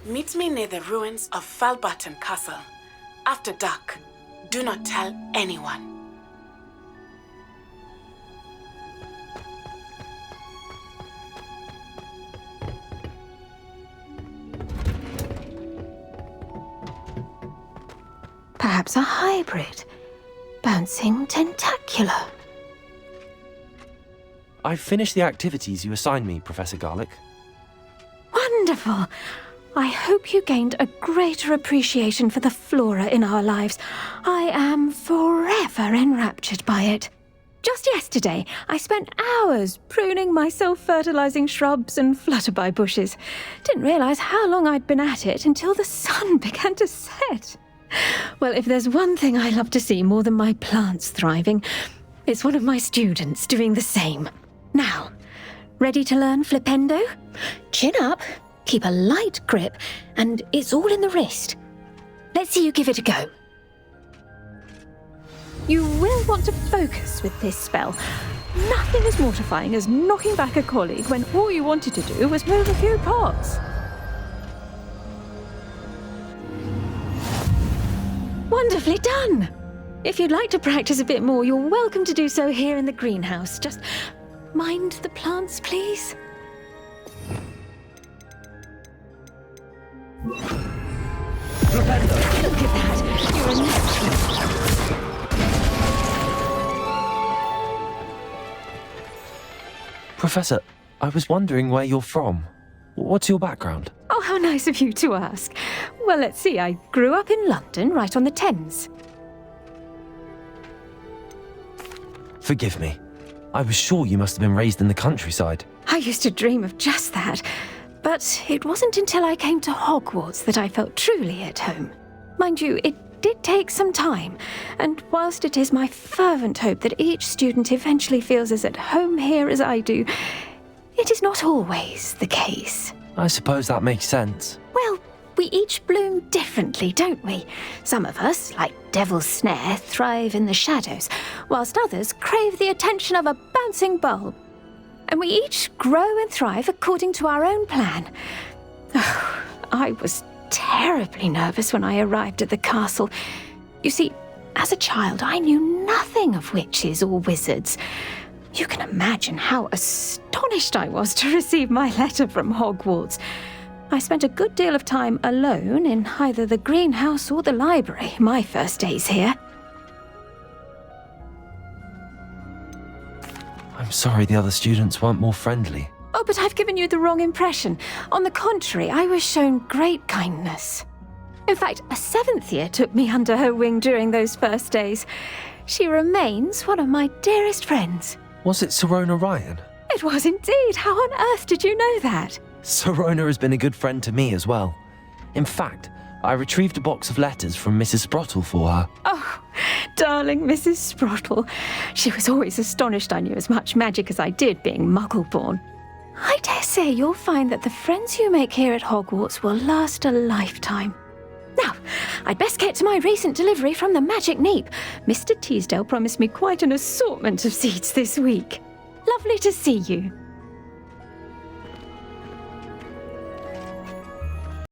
Meet me near the ruins of Falbutton Castle. After dark. Do not tell anyone. Perhaps a hybrid. Bouncing tentacular. I've finished the activities you assigned me, Professor Garlick. Wonderful. I hope you gained a greater appreciation for the flora in our lives. I am forever enraptured by it. Just yesterday, I spent hours pruning my self-fertilizing shrubs and flutterby bushes. Didn't realize how long I'd been at it until the sun began to set. Well, if there's one thing I love to see more than my plants thriving, it's one of my students doing the same. Now, ready to learn flipendo? Chin up, keep a light grip, and it's all in the wrist. Let's see you give it a go. You will want to focus with this spell. Nothing as mortifying as knocking back a colleague when all you wanted to do was move a few pots. Wonderfully done! If you'd like to practice a bit more, you're welcome to do so here in the greenhouse. Just mind the plants, please. Look at that! You're a natural. Professor, I was wondering where you're from. What's your background? Oh, how nice of you to ask. Well, let's see. I grew up in London, right on the Thames. Forgive me. I was sure you must have been raised in the countryside. I used to dream of just that. But it wasn't until I came to Hogwarts that I felt truly at home. Mind you, it did take some time, and whilst it is my fervent hope that each student eventually feels as at home here as I do, it is not always the case. I suppose that makes sense. Well, we each bloom differently, don't we? Some of us, like Devil's Snare, thrive in the shadows, whilst others crave the attention of a bouncing bulb. And we each grow and thrive according to our own plan. Oh, I was terribly nervous when I arrived at the castle. You see, as a child, I knew nothing of witches or wizards. You can imagine how astonished I was to receive my letter from Hogwarts. I spent a good deal of time alone in either the greenhouse or the library my first days here. I'm sorry the other students weren't more friendly. Oh, but I've given you the wrong impression. On the contrary, I was shown great kindness. In fact, a seventh year took me under her wing during those first days. She remains one of my dearest friends. Was it Sirona Ryan? It was indeed. How on earth did you know that? Sirona has been a good friend to me as well. In fact, I retrieved a box of letters from Mrs. Sprottle for her. Oh, darling Mrs. Sprottle. She was always astonished I knew as much magic as I did, being Muggle-born. I dare say you'll find that the friends you make here at Hogwarts will last a lifetime. Now, I'd best get to my recent delivery from the Magic Neep. Mr. Teasdale promised me quite an assortment of seeds this week. Lovely to see you.